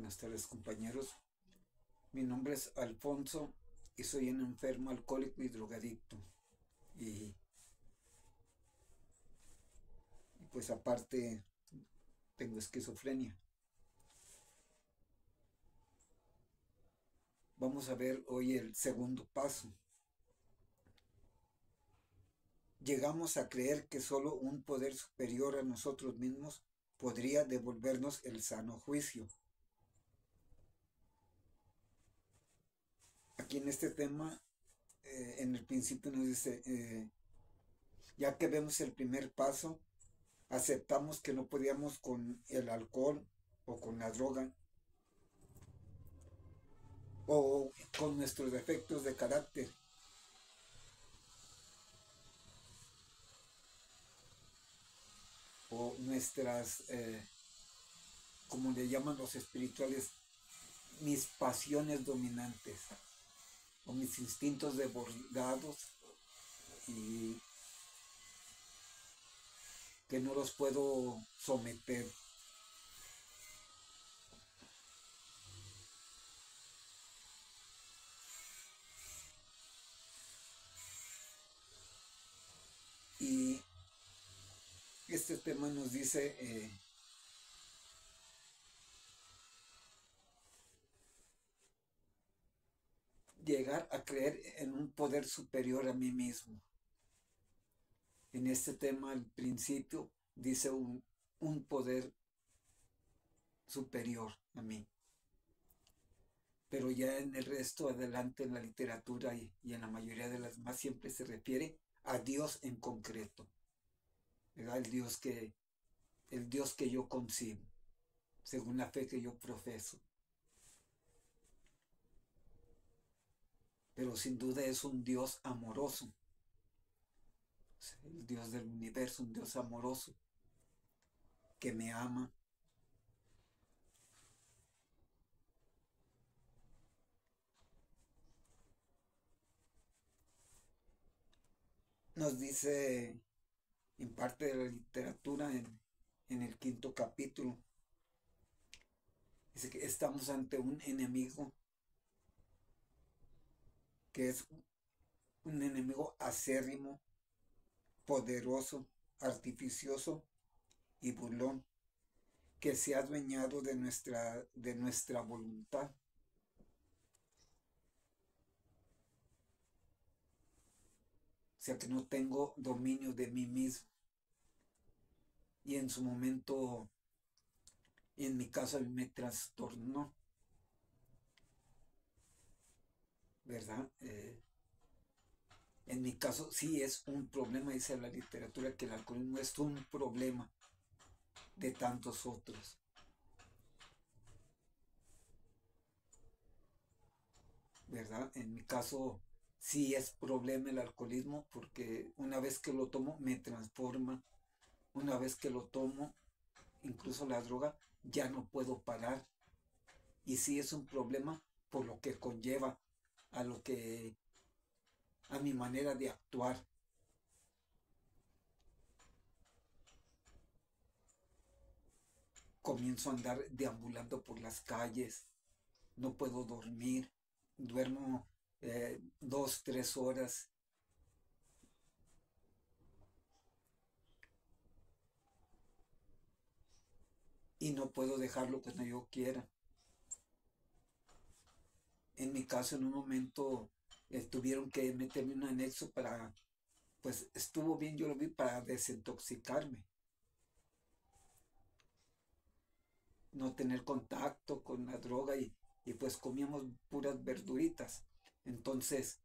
Buenas tardes, compañeros. Mi nombre es Alfonso y soy un enfermo alcohólico y drogadicto. Y, y pues aparte tengo esquizofrenia. Vamos a ver hoy el segundo paso. Llegamos a creer que solo un poder superior a nosotros mismos podría devolvernos el sano juicio. Aquí en este tema, en el principio nos dice, ya que vemos el primer paso, aceptamos que no podíamos con el alcohol o con la droga o con nuestros defectos de carácter o nuestras, como le llaman los espirituales, mis pasiones dominantes o mis instintos desbordados y que no los puedo someter. Y este tema nos dice, llegar a creer en un poder superior a mí mismo. En este tema, al principio, dice un poder superior a mí. Pero ya en el resto, adelante en la literatura y en la mayoría de las más, siempre se refiere a Dios en concreto, ¿verdad? El Dios que yo concibo, según la fe que yo profeso. Pero sin duda es un Dios amoroso, el Dios del universo, un Dios amoroso que me ama. Nos dice en parte de la literatura, en el quinto capítulo, dice que estamos ante un enemigo que es un enemigo acérrimo, poderoso, artificioso y burlón, que se ha adueñado de nuestra voluntad. O sea que no tengo dominio de mí mismo. Y en su momento, en mi caso, me trastornó, ¿verdad? En mi caso sí es un problema, dice la literatura, que el alcoholismo es un problema de tantos otros, ¿verdad? En mi caso sí es problema el alcoholismo porque una vez que lo tomo me transforma, una vez que lo tomo, incluso la droga, ya no puedo parar. Y sí es un problema por lo que conlleva a lo que, a mi manera de actuar. Comienzo a andar deambulando por las calles, no puedo dormir, duermo 2, 3 horas y no puedo dejarlo cuando yo quiera. En mi caso, en un momento tuvieron que meterme un anexo para, pues estuvo bien, yo lo vi para desintoxicarme, no tener contacto con la droga y pues comíamos puras verduritas. Entonces,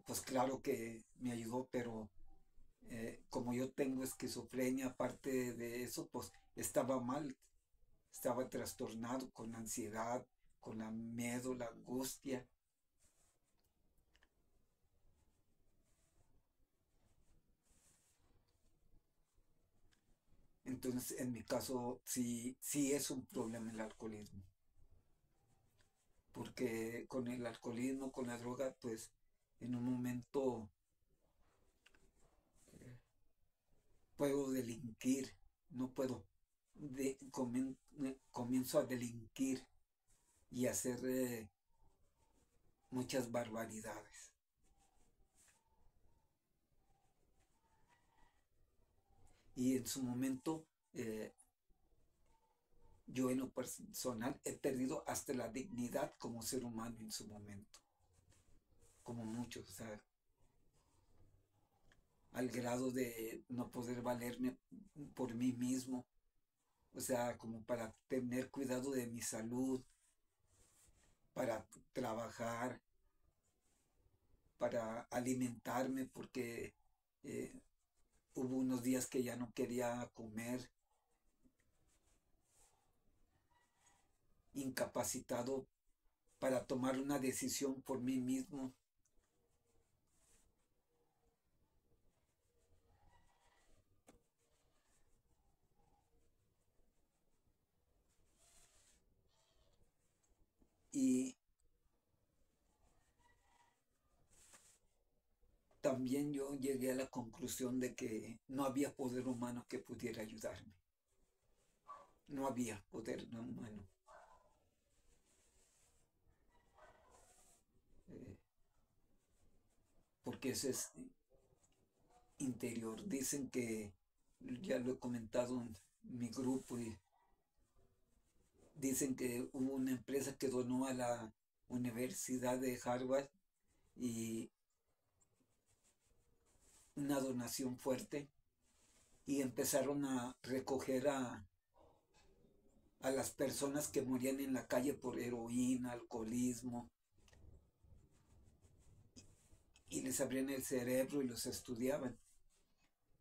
pues claro que me ayudó, pero como yo tengo esquizofrenia, aparte de eso, pues estaba mal, estaba trastornado con la ansiedad, con la miedo, la angustia. Entonces, en mi caso, sí, sí es un problema el alcoholismo, porque con el alcoholismo, con la droga, pues en un momento puedo delinquir, no puedo, comienzo a delinquir, y hacer muchas barbaridades. Y en su momento, yo en lo personal he perdido hasta la dignidad como ser humano en su momento, como muchos, o sea, al grado de no poder valerme por mí mismo, o sea, como para tener cuidado de mi salud, para trabajar, para alimentarme, porque eh, hubo unos días que ya no quería comer, incapacitado para tomar una decisión por mí mismo. Y también yo llegué a la conclusión de que no había poder humano que pudiera ayudarme. No había poder humano. eh, Porque eso es interior. Dicen que, ya lo he comentado en mi grupo, y dicen que hubo una empresa que donó a la Universidad de Harvard y una donación fuerte, y empezaron a recoger a las personas que morían en la calle por heroína, alcoholismo, y les abrían el cerebro y los estudiaban.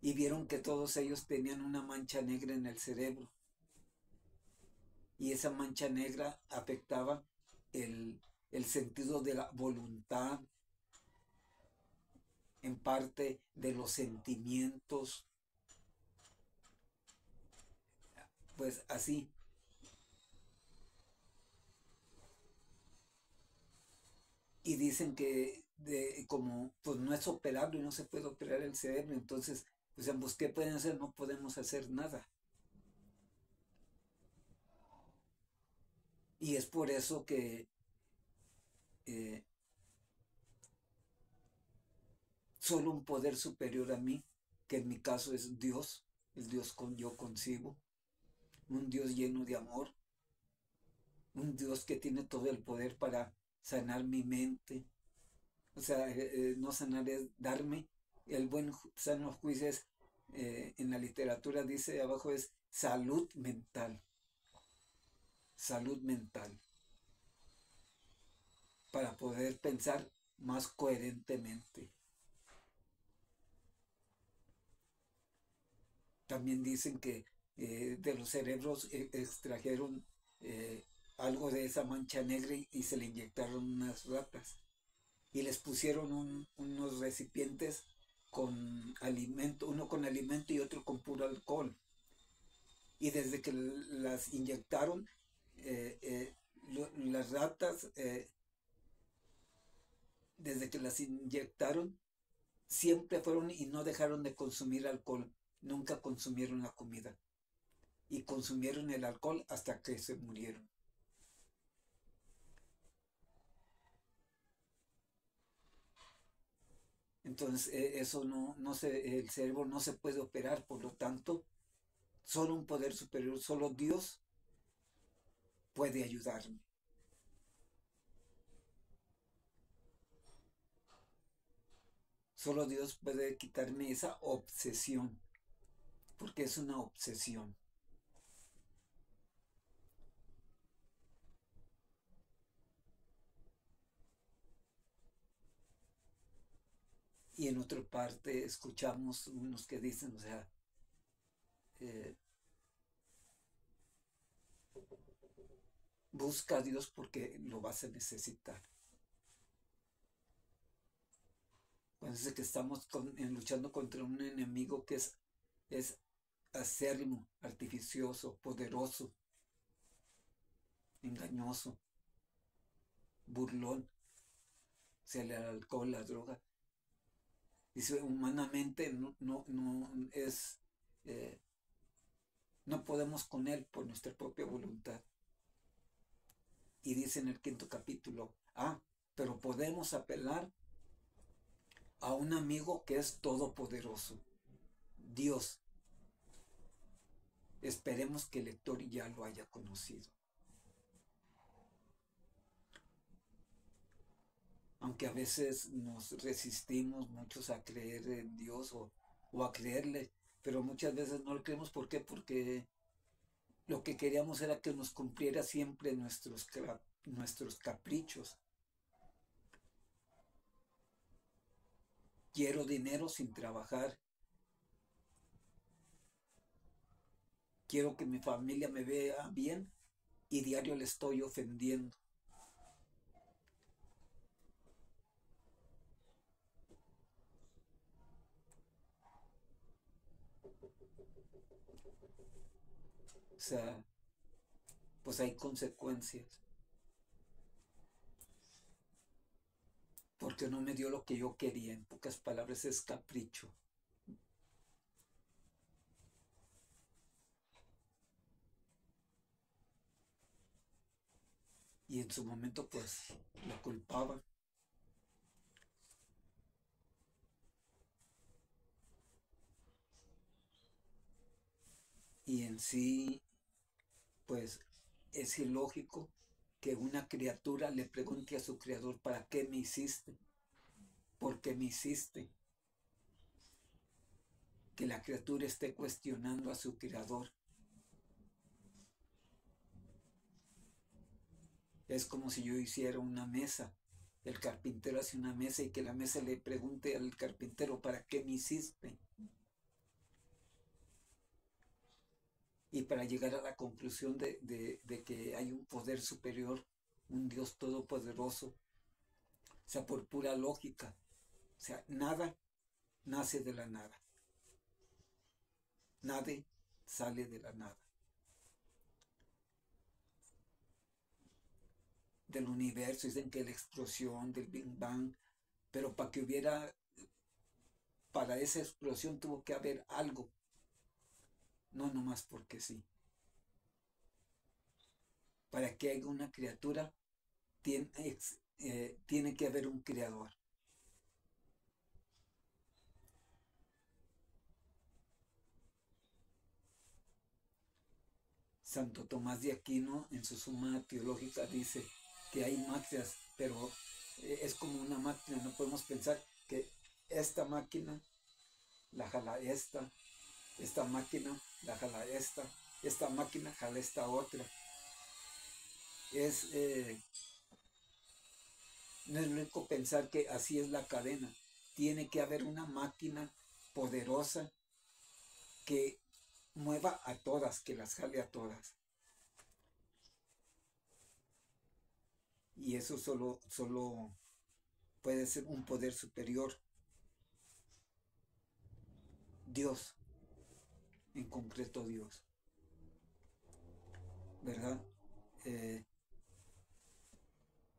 Y vieron que todos ellos tenían una mancha negra en el cerebro. Y esa mancha negra afectaba el sentido de la voluntad, en parte de los sentimientos, pues así. Y dicen que como pues no es operable, no se puede operar el cerebro, entonces pues ambos, ¿qué pueden hacer? No podemos hacer nada. Y es por eso que eh, solo un poder superior a mí, que en mi caso es Dios, el Dios con yo concibo, un Dios lleno de amor, un Dios que tiene todo el poder para sanar mi mente. O sea, no sanar es darme el buen sano juicio, es, en la literatura dice abajo, es salud mental, para poder pensar más coherentemente. También dicen que de los cerebros extrajeron eh, algo de esa mancha negra y se le inyectaron unas ratas y les pusieron unos recipientes con alimento, uno con alimento y otro con puro alcohol. Y desde que las inyectaron, las ratas, desde que las inyectaron, siempre fueron y no dejaron de consumir alcohol, nunca consumieron la comida y consumieron el alcohol hasta que se murieron. Entonces, eso no se, el cerebro no se puede operar, por lo tanto, solo un poder superior, solo Dios puede ayudarme. Solo Dios puede quitarme esa obsesión, porque es una obsesión. Y en otra parte escuchamos unos que dicen, o sea, eh, busca a Dios porque lo vas a necesitar. Parece que estamos luchando contra un enemigo que es acérrimo, artificioso, poderoso, engañoso, burlón, sea el alcohol, la droga. Dice, humanamente no es, eh, no podemos con él por nuestra propia voluntad. Y dice en el quinto capítulo, pero podemos apelar a un amigo que es todopoderoso, Dios. Esperemos que el lector ya lo haya conocido. Aunque a veces nos resistimos muchos a creer en Dios o a creerle, pero muchas veces no lo creemos. ¿Por qué? Porque lo que queríamos era que nos cumpliera siempre nuestros caprichos. Quiero dinero sin trabajar. Quiero que mi familia me vea bien y diario le estoy ofendiendo. O sea, pues hay consecuencias. Porque no me dio lo que yo quería. En pocas palabras, es capricho. Y en su momento, pues, lo culpaba. Y en sí, pues, es ilógico que una criatura le pregunte a su creador, ¿para qué me hiciste? ¿Por qué me hiciste? Que la criatura esté cuestionando a su creador. Es como si yo hiciera una mesa. El carpintero hace una mesa y que la mesa le pregunte al carpintero, ¿para qué me hiciste? Y para llegar a la conclusión de que hay un poder superior, un Dios todopoderoso, o sea, por pura lógica. O sea, nada nace de la nada. Nada sale de la nada. Del universo, dicen que la explosión del Big Bang, pero para esa explosión tuvo que haber algo, no nomás porque sí. Para que haya una criatura, tiene que haber un creador. Santo Tomás de Aquino, en su Suma Teológica, dice que hay máquinas, pero es como una máquina. No podemos pensar que esta máquina la jala esta máquina la jala esta máquina jala esta otra. Es, no es lógico pensar que así es la cadena. Tiene que haber una máquina poderosa que mueva a todas, que las jale a todas. Y eso solo puede ser un poder superior. Dios, en concreto Dios, ¿verdad? Eh,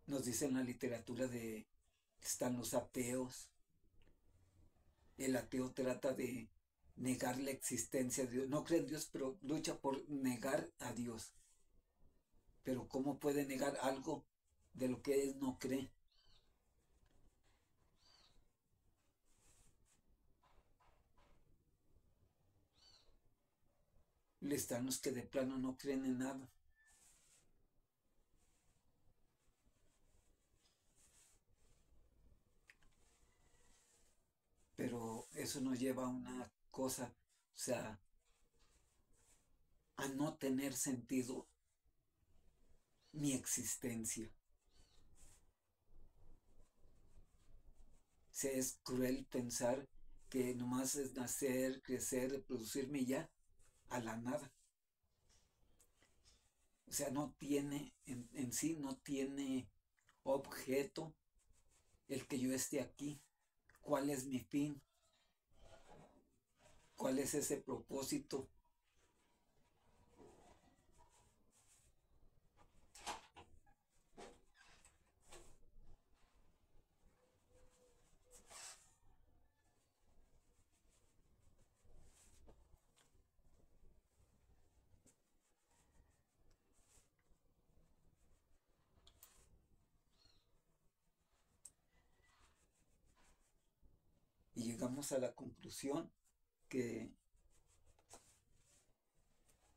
nos dice en la literatura de están los ateos. El ateo trata de negar la existencia de Dios. No cree en Dios, pero lucha por negar a Dios. Pero ¿cómo puede negar algo de lo que él no cree? Están los que de plano no creen en nada. Pero eso nos lleva a una cosa, o sea, a no tener sentido mi existencia. O sea, es cruel pensar que nomás es nacer, crecer, reproducirme y ya, a la nada. O sea, no tiene, en sí no tiene objeto el que yo esté aquí. ¿Cuál es mi fin? ¿Cuál es ese propósito? y llegamos a la conclusión que,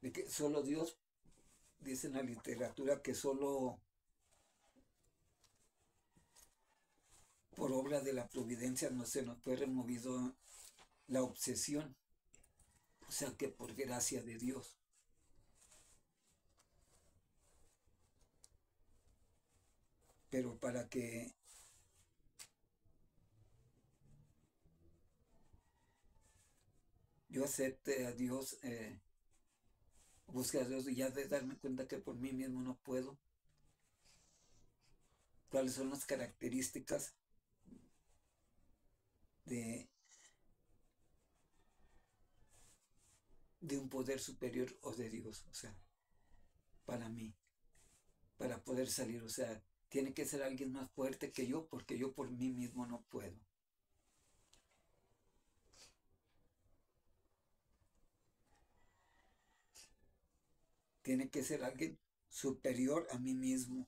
de que solo Dios, dice en la literatura, que solo por obra de la providencia no se nos fue removido la obsesión, o sea que por gracia de Dios. Pero para que yo acepte a Dios, busque a Dios y ya de darme cuenta que por mí mismo no puedo, cuáles son las características de, de un poder superior o de Dios, o sea, para mí, para poder salir, o sea, tiene que ser alguien más fuerte que yo porque yo por mí mismo no puedo. Tiene que ser alguien superior a mí mismo.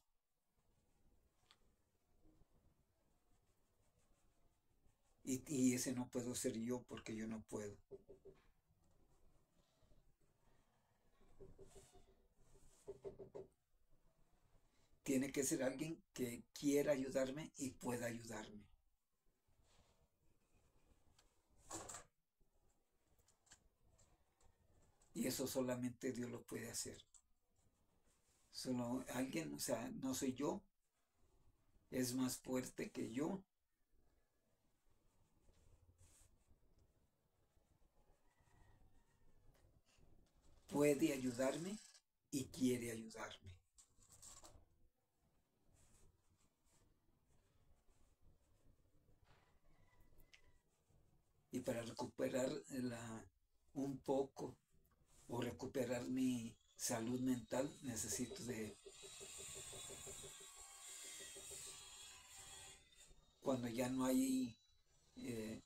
Y ese no puedo ser yo porque yo no puedo. Tiene que ser alguien que quiera ayudarme y pueda ayudarme. Y eso solamente Dios lo puede hacer. Solo alguien, o sea, no soy yo, es más fuerte que yo. Puede ayudarme y quiere ayudarme. Y para recuperar un poco o recuperar mi salud mental, necesito de, cuando ya no hay eh,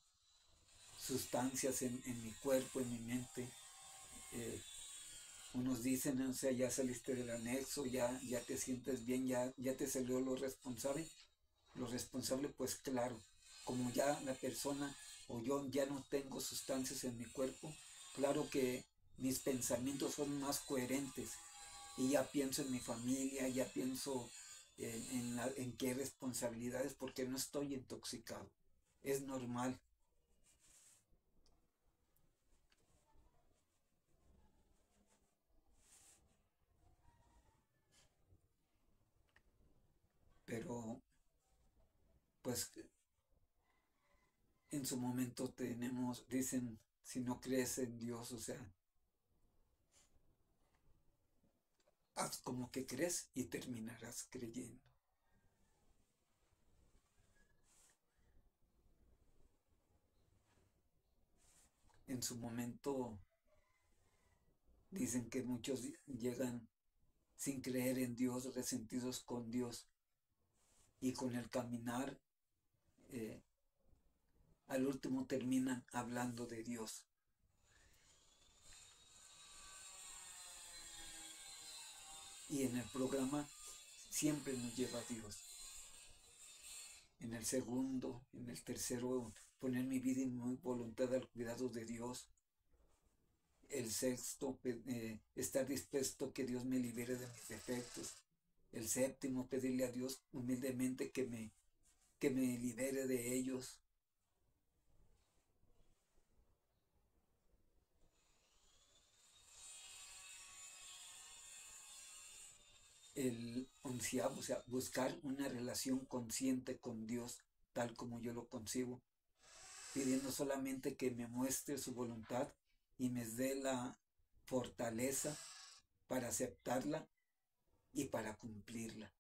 sustancias en mi cuerpo, en mi mente, eh, unos dicen, o sea, ya saliste del anexo, ya te sientes bien, ya te salió lo responsable. Lo responsable, pues claro, como ya la persona o yo ya no tengo sustancias en mi cuerpo, claro que mis pensamientos son más coherentes y ya pienso en mi familia, ya pienso en qué responsabilidades, porque no estoy intoxicado. Es normal, pero pues en su momento tenemos, dicen, si no crees en Dios, o sea, haz como que crees y terminarás creyendo. En su momento dicen que muchos llegan sin creer en Dios, resentidos con Dios, y con el caminar, eh, al último terminan hablando de Dios. Y en el programa siempre nos lleva a Dios. En el segundo, en el tercero, poner mi vida y mi voluntad al cuidado de Dios. El sexto, estar dispuesto que Dios me libere de mis defectos. El séptimo, pedirle a Dios humildemente que me libere de ellos. El onceavo, o sea, buscar una relación consciente con Dios, tal como yo lo concibo, pidiendo solamente que me muestre su voluntad y me dé la fortaleza para aceptarla y para cumplirla.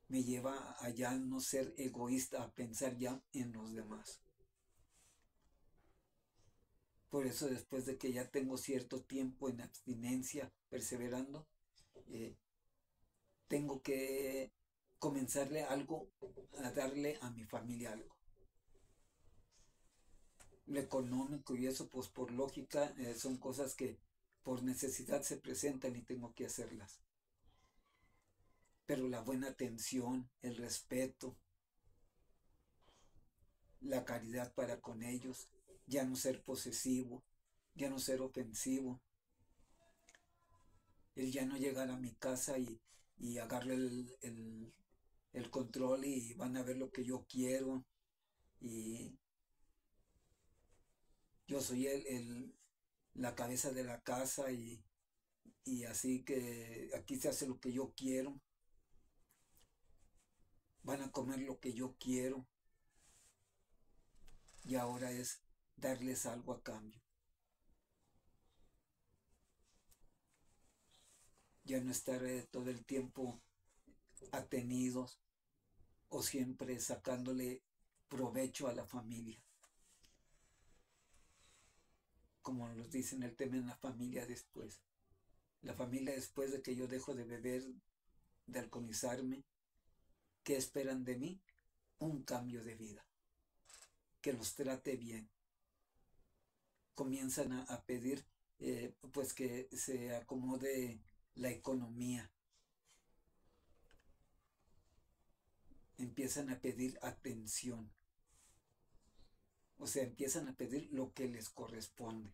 Me lleva a ya no ser egoísta, a pensar ya en los demás. Por eso después de que ya tengo cierto tiempo en abstinencia, perseverando, eh, tengo que comenzarle algo, a darle a mi familia algo. Lo económico y eso, pues por lógica, son cosas que por necesidad se presentan y tengo que hacerlas. pero la buena atención, el respeto, la caridad para con ellos, ya no ser posesivo, ya no ser ofensivo, el ya no llegar a mi casa y agarre el control y van a ver lo que yo quiero y yo soy la cabeza de la casa y así que aquí se hace lo que yo quiero, van a comer lo que yo quiero y ahora es darles algo a cambio. Ya no estar todo el tiempo atenidos o siempre sacándole provecho a la familia. Como nos dicen el tema en la familia después. La familia después de que yo dejo de beber, de alcoholizarme, ¿qué esperan de mí? Un cambio de vida, que los trate bien. Comienzan a pedir pues que se acomode la economía. Empiezan a pedir atención. O sea, empiezan a pedir lo que les corresponde,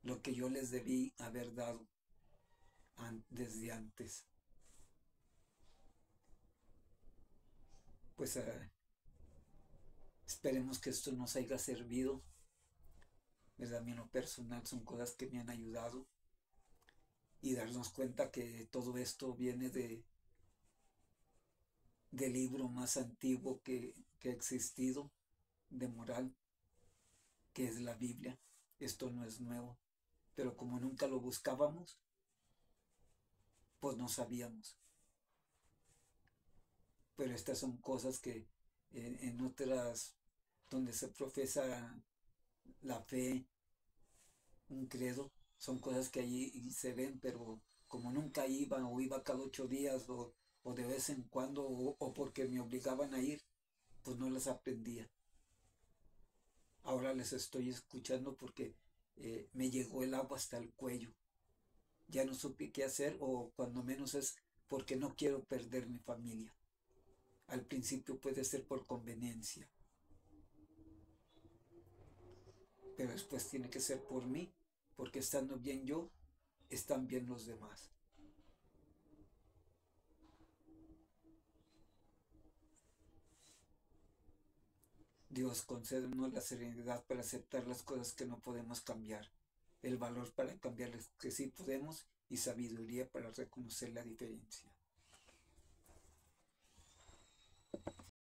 lo que yo les debí haber dado desde antes. Pues esperemos que esto nos haya servido. ¿Verdad? A mí en lo personal son cosas que me han ayudado y darnos cuenta que todo esto viene del libro más antiguo que ha existido de moral, que es la Biblia. Esto no es nuevo, pero como nunca lo buscábamos, pues no sabíamos. Pero estas son cosas que en otras, donde se profesa la fe, un credo, son cosas que allí se ven, pero como nunca iba o iba cada 8 días o de vez en cuando o porque me obligaban a ir, pues no las aprendía. Ahora les estoy escuchando porque me llegó el agua hasta el cuello. Ya no supe qué hacer o cuando menos es porque no quiero perder mi familia. Al principio puede ser por conveniencia, pero después tiene que ser por mí, porque estando bien yo, están bien los demás. Dios, concédenos la serenidad para aceptar las cosas que no podemos cambiar, el valor para cambiar las que sí podemos y sabiduría para reconocer la diferencia.